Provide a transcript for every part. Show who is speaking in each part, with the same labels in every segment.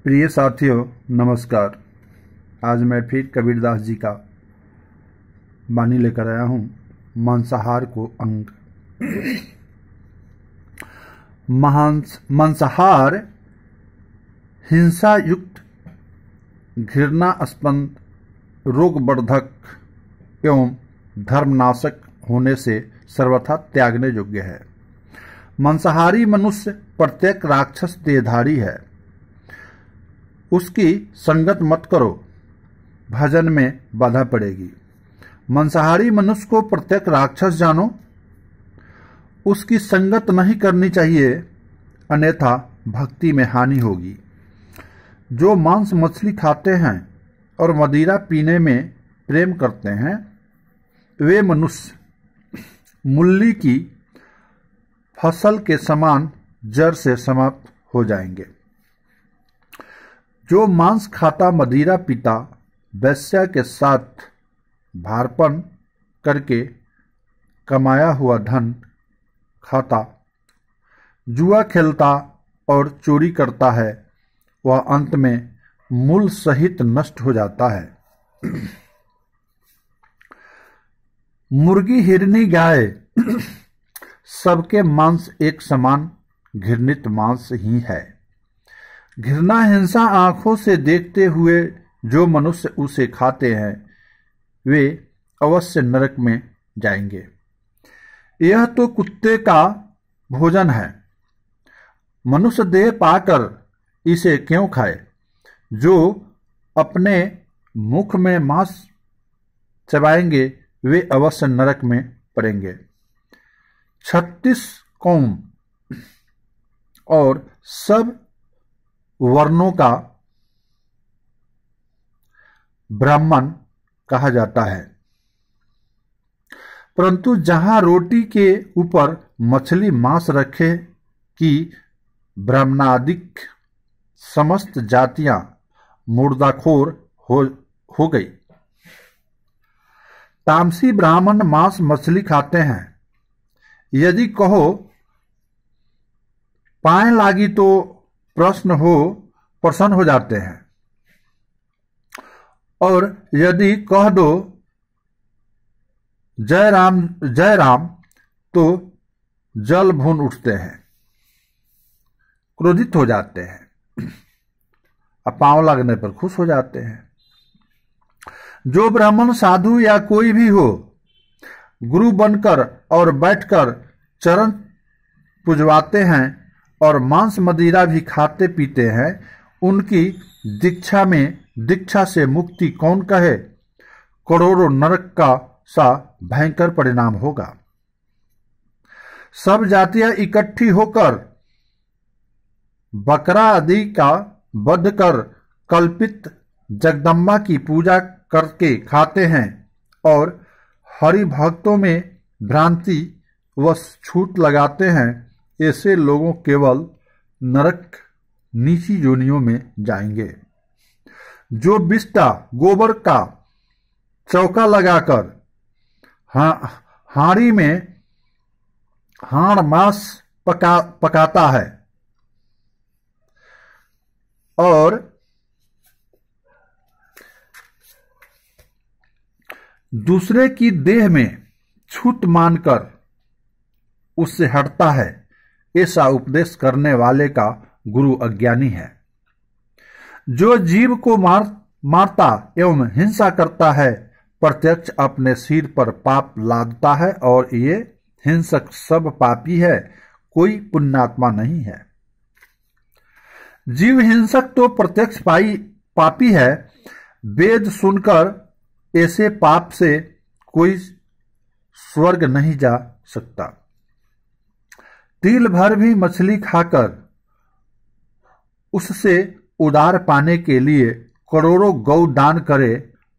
Speaker 1: प्रिय साथियों, नमस्कार। आज मैं फिर कबीरदास जी का वाणी लेकर आया हूँ। मांसाहार को अंग। मांसाहार हिंसा युक्त, घृणास्पद, रोगवर्धक एवं धर्मनाशक होने से सर्वथा त्यागने योग्य है। मांसाहारी मनुष्य प्रत्येक राक्षस देहधारी है। उसकी संगत मत करो, भजन में बाधा पड़ेगी। मांसाहारी मनुष्य को प्रत्येक राक्षस जानो, उसकी संगत नहीं करनी चाहिए, अन्यथा भक्ति में हानि होगी। जो मांस मछली खाते हैं और मदिरा पीने में प्रेम करते हैं, वे मनुष्य मूली की फसल के समान जड़ से समाप्त हो जाएंगे। जो मांस खाता, मदिरा पीता, वेश्या के साथ भारपन करके कमाया हुआ धन खाता, जुआ खेलता और चोरी करता है, वह अंत में मूल सहित नष्ट हो जाता है। मुर्गी, हिरनी, गाय सबके मांस एक समान घृणित मांस ही है। घृणा हिंसा आंखों से देखते हुए जो मनुष्य उसे खाते हैं, वे अवश्य नरक में जाएंगे। यह तो कुत्ते का भोजन है। मनुष्य देह पाकर इसे क्यों खाए? जो अपने मुख में मांस चबाएंगे, वे अवश्य नरक में पड़ेंगे। 36 कौम और सब वर्णों का ब्राह्मण कहा जाता है, परंतु जहां रोटी के ऊपर मछली मांस रखे कि ब्राह्मणादिक समस्त जातियां मुर्दाखोर हो गई। तामसी ब्राह्मण मांस मछली खाते हैं। यदि कहो पाए लागी तो प्रसन्न हो जाते हैं, और यदि कह दो जय राम तो जल भून उठते हैं, क्रोधित हो जाते हैं, अब पांव लगने पर खुश हो जाते हैं। जो ब्राह्मण, साधु या कोई भी हो, गुरु बनकर और बैठकर चरण पुजवाते हैं और मांस मदिरा भी खाते पीते हैं, उनकी दीक्षा से मुक्ति कौन कहे? करोड़ों नरक का सा भयंकर परिणाम होगा। सब जातियां इकट्ठी होकर बकरा आदि का वध कर कल्पित जगदम्बा की पूजा करके खाते हैं, और हरि भक्तों में भ्रांति व छूट लगाते हैं। ऐसे लोगों केवल नरक नीची योनियों में जाएंगे। जो बिष्टा गोबर का चौका लगाकर हाड़ी में हाड़ मांस पकाता है और दूसरे की देह में छूट मानकर उससे हटता है, ऐसा उपदेश करने वाले का गुरु अज्ञानी है। जो जीव को मारता एवं हिंसा करता है, प्रत्यक्ष अपने सिर पर पाप लादता है, और ये हिंसक सब पापी है, कोई पुण्यात्मा नहीं है। जीव हिंसक तो प्रत्यक्ष पापी है। वेद सुनकर ऐसे पाप से कोई स्वर्ग नहीं जा सकता। तिल भर भी मछली खाकर उससे उदार पाने के लिए करोड़ों गौ दान करे,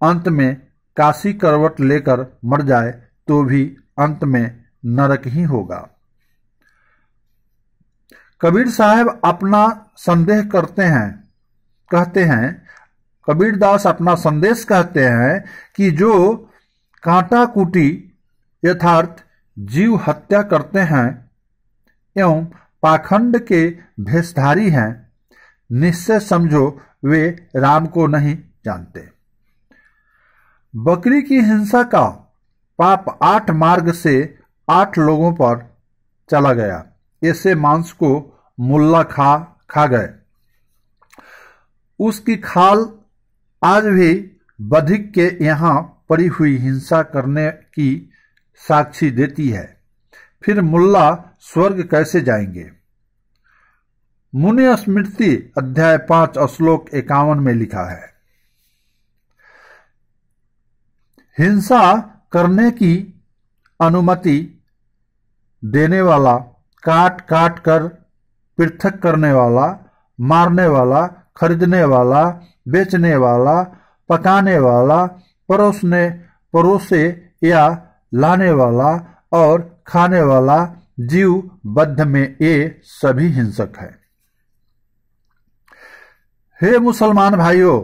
Speaker 1: अंत में काशी करवट लेकर मर जाए तो भी अंत में नरक ही होगा। कबीर साहब अपना संदेह कहते हैं, कबीरदास अपना संदेश कहते हैं कि जो कांटा कूटी यथार्थ जीव हत्या करते हैं एवं पाखंड के भेषधारी हैं, निश्चय समझो वे राम को नहीं जानते। बकरी की हिंसा का पाप 8 मार्ग से 8 लोगों पर चला गया। ऐसे मांस को मुल्ला खा गए। उसकी खाल आज भी बधिक के यहाँ पड़ी हुई हिंसा करने की साक्षी देती है। फिर मुल्ला स्वर्ग कैसे जाएंगे? मुनि स्मृति अध्याय 5 श्लोक 51 में लिखा है, हिंसा करने की अनुमति देने वाला, काट काट कर पृथक करने वाला, मारने वाला, खरीदने वाला, बेचने वाला, पकाने वाला, परोसे या लाने वाला और खाने वाला जीव बद्ध में ये सभी हिंसक है। हे मुसलमान भाइयों,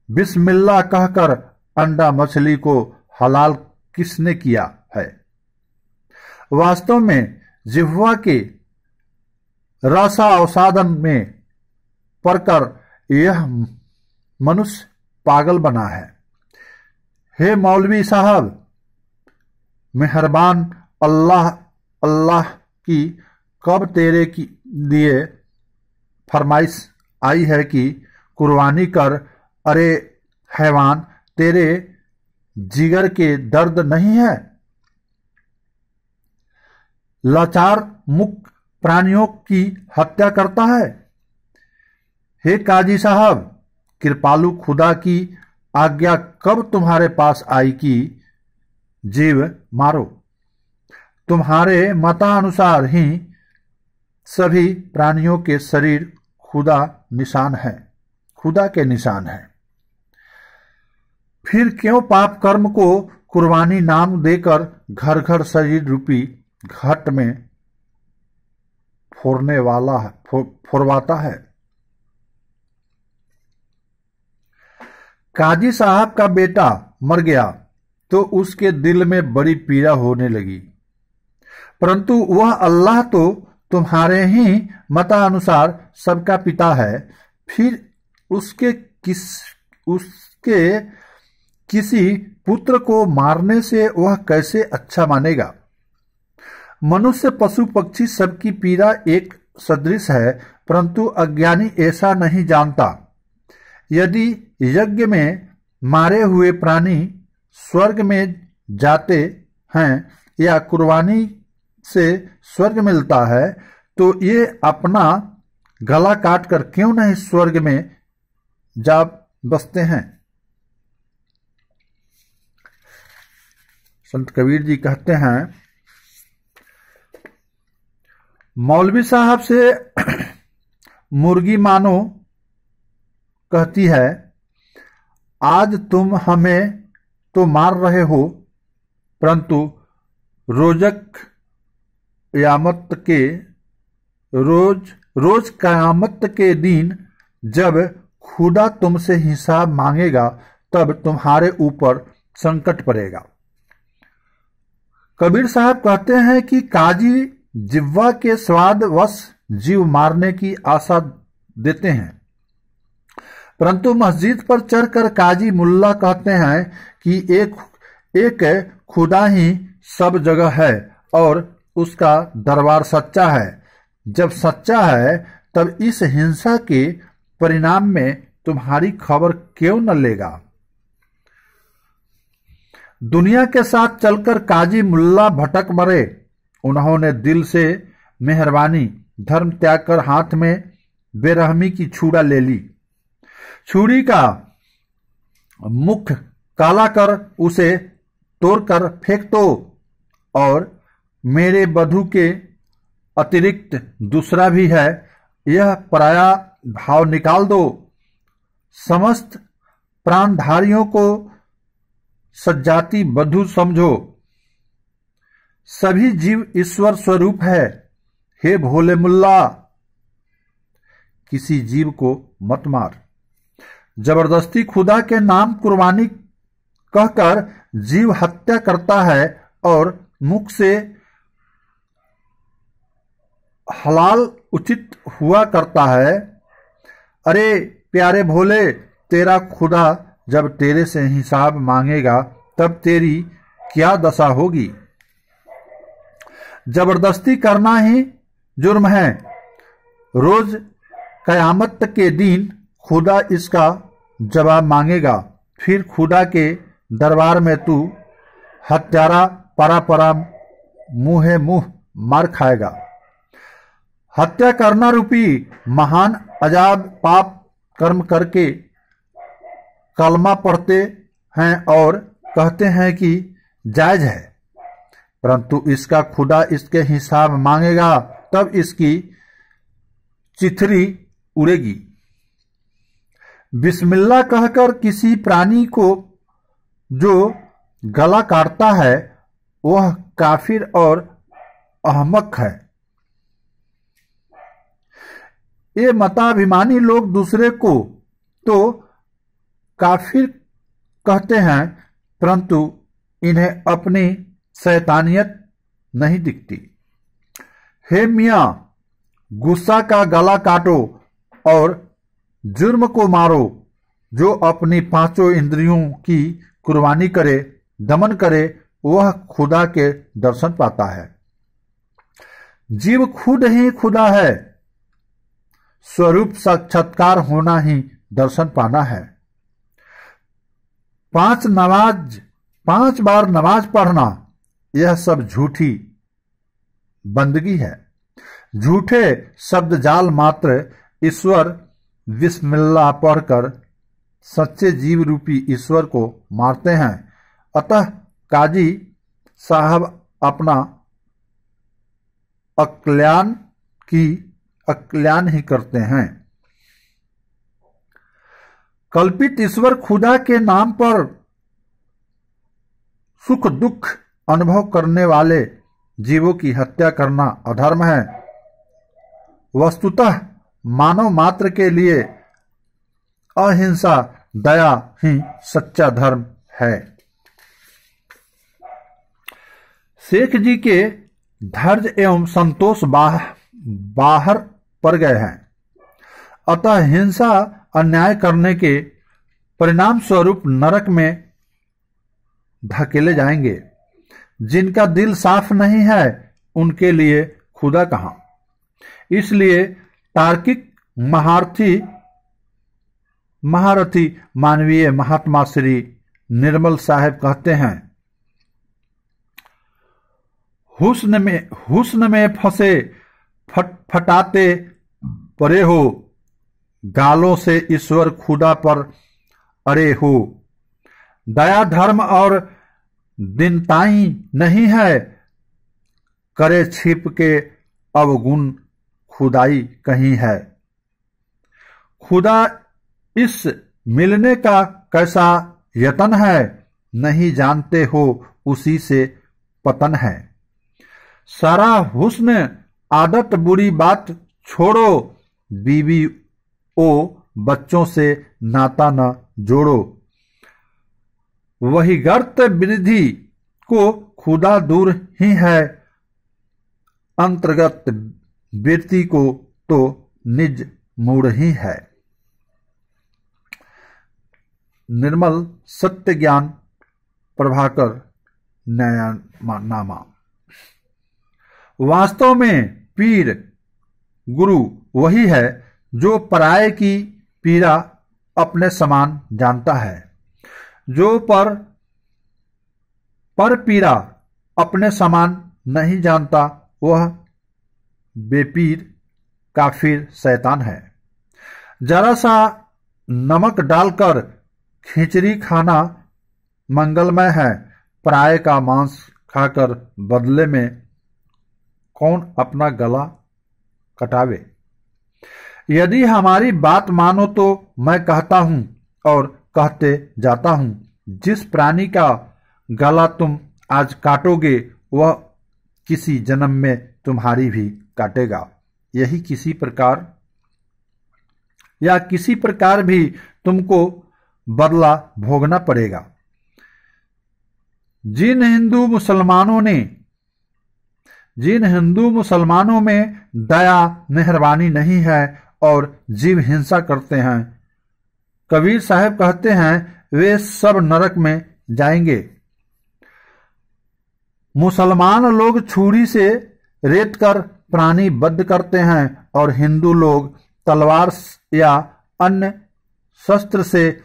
Speaker 1: बिस्मिल्लाह कहकर अंडा मछली को हलाल किसने किया है? वास्तव में जिह्वा के रसावसादन में पड़कर यह मनुष्य पागल बना है। हे मौलवी साहब, मेहरबान अल्लाह की कब तेरे की लिए फरमाइश आई है कि कुर्बानी कर? अरे हैवान, तेरे जिगर के दर्द नहीं है? लाचार मुक प्राणियों की हत्या करता है। हे काजी साहब, कृपालु खुदा की आज्ञा कब तुम्हारे पास आई कि जीव मारो? तुम्हारे मतानुसार ही सभी प्राणियों के शरीर खुदा के निशान है। फिर क्यों पाप कर्म को कुर्बानी नाम देकर घर घर शरीर रूपी घट में फोड़वाता है? काजी साहब का बेटा मर गया तो उसके दिल में बड़ी पीड़ा होने लगी, परंतु वह अल्लाह तो तुम्हारे ही मतानुसार सबका पिता है। फिर उसके किसी पुत्र को मारने से वह कैसे अच्छा मानेगा? मनुष्य, पशु, पक्षी सबकी पीड़ा एक सदृश है, परंतु अज्ञानी ऐसा नहीं जानता। यदि यज्ञ में मारे हुए प्राणी स्वर्ग में जाते हैं या कुर्बानी से स्वर्ग मिलता है, तो ये अपना गला काटकर क्यों नहीं स्वर्ग में जा बसते हैं? संत कबीर जी कहते हैं, मौलवी साहब से मुर्गी मानो कहती है, आज तुम हमें तो मार रहे हो, परंतु रोज कयामत के दिन जब खुदा तुमसे हिसाब मांगेगा तब तुम्हारे ऊपर संकट पड़ेगा। कबीर साहब कहते हैं कि काजी जिह्वा के स्वाद वश जीव मारने की आशा देते हैं, परंतु मस्जिद पर चढ़कर काजी मुल्ला कहते हैं कि एक खुदा ही सब जगह है और उसका दरबार सच्चा है। जब सच्चा है तब इस हिंसा के परिणाम में तुम्हारी खबर क्यों न लेगा? दुनिया के साथ चलकर काजी मुल्ला भटक मरे। उन्होंने दिल से मेहरबानी धर्म त्याग कर हाथ में बेरहमी की छुरा ले ली। छुरी का मुख काला कर उसे तोड़कर फेंक दो और मेरे बधू के अतिरिक्त दूसरा भी है, यह पराया भाव निकाल दो। समस्त प्राणधारियों को सज्जाति बधू समझो। सभी जीव ईश्वर स्वरूप है। हे भोले मुल्ला, किसी जीव को मत मार। जबरदस्ती खुदा के नाम कुर्बानी कहकर जीव हत्या करता है और मुख से हलाल उचित हुआ करता है, अरे प्यारे भोले, तेरा खुदा जब तेरे से हिसाब मांगेगा तब तेरी क्या दशा होगी। जबरदस्ती करना ही जुर्म है। रोज कयामत के दिन खुदा इसका जवाब मांगेगा। फिर खुदा के दरबार में तू हत्यारा परा परा मुंहे मुंह मार खाएगा। हत्या करना रूपी महान अजाब पाप कर्म करके कलमा पढ़ते हैं और कहते हैं कि जायज है, परंतु इसका खुदा इसके हिसाब मांगेगा तब इसकी चिथरी उड़ेगी। बिस्मिल्लाह कहकर किसी प्राणी को जो गला काटता है वह काफिर और अहमक है। ये मताभिमानी लोग दूसरे को तो काफिर कहते हैं, परंतु इन्हें अपनी शैतानियत नहीं दिखती। हे मियाँ, गुस्सा का गला काटो और जुर्म को मारो। जो अपनी पांचों इंद्रियों की कुर्बानी करे, दमन करे, वह खुदा के दर्शन पाता है। जीव खुद ही खुदा है। स्वरूप साक्षात्कार होना ही दर्शन पाना है। 5 बार नमाज पढ़ना, यह सब झूठी बंदगी है। झूठे शब्द जाल मात्र ईश्वर बिस्मिल्लाह पढ़कर सच्चे जीव रूपी ईश्वर को मारते हैं। अतः काजी साहब अपना अकल्याण ही करते हैं। कल्पित ईश्वर खुदा के नाम पर सुख दुख अनुभव करने वाले जीवों की हत्या करना अधर्म है। वस्तुतः मानव मात्र के लिए अहिंसा दया ही सच्चा धर्म है। शेख जी के धैर्य एवं संतोष बाहर पड़ गए हैं। अतः हिंसा अन्याय करने के परिणाम स्वरूप नरक में धकेले जाएंगे। जिनका दिल साफ नहीं है उनके लिए खुदा कहां। इसलिए तार्किक महारथी मानवीय महात्मा श्री निर्मल साहब कहते हैं, हुस्न में फंसे फटाते परे हो, गालों से ईश्वर खुदा पर अरे हो। दया धर्म और दीनताई नहीं है, करे छिप के अवगुण खुदाई कहीं है। खुदा इस मिलने का कैसा यतन है, नहीं जानते हो उसी से पतन है। सारा हुस्न आदत बुरी बात छोड़ो, बीवी ओ बच्चों से नाता न जोड़ो। वही गर्त वृद्धि को खुदा दूर ही है, अंतर्गत वृत्ति को तो निज मूड ही है। निर्मल सत्य ज्ञान प्रभाकर न्यायनामा। वास्तव में पीर गुरु वही है जो पराये की पीड़ा अपने समान जानता है। जो पर पीड़ा अपने समान नहीं जानता वह बेपीर काफिर शैतान है। जरा सा नमक डालकर खिचड़ी खाना मंगलमय है, पराये का मांस खाकर बदले में कौन अपना गला कटावे। यदि हमारी बात मानो तो मैं कहता हूं और कहते जाता हूं, जिस प्राणी का गला तुम आज काटोगे वह किसी जन्म में तुम्हारी भी काटेगा। यही किसी प्रकार भी तुमको बदला भोगना पड़ेगा। जिन हिंदू मुसलमानों में दया मेहरबानी नहीं है और जीव हिंसा करते हैं। कबीर साहब कहते हैं वे सब नरक में जाएंगे। मुसलमान लोग छुरी से रेत कर प्राणी वध करते हैं और हिंदू लोग तलवार या अन्य शस्त्र से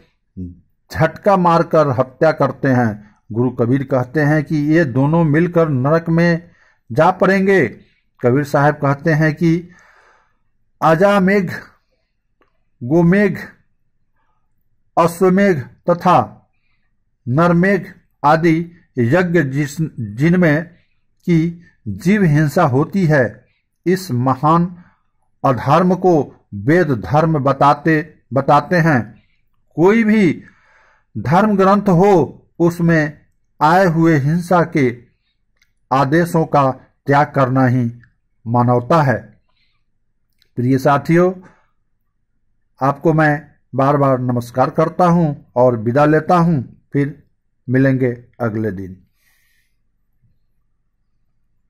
Speaker 1: झटका मारकर हत्या करते हैं। गुरु कबीर कहते हैं कि ये दोनों मिलकर नरक में जा पड़ेंगे। कबीर साहब कहते हैं कि अजामेघ, गोमेघ, अश्वमेघ तथा नरमेघ आदि यज्ञ जिनमें की जीव हिंसा होती है, इस महान अधर्म को वेद धर्म बताते हैं। कोई भी धर्म ग्रंथ हो, उसमें आए हुए हिंसा के आदेशों का त्याग करना ही मानवता है। प्रिय साथियों, आपको मैं बार बार नमस्कार करता हूं और विदा लेता हूं। फिर मिलेंगे अगले दिन।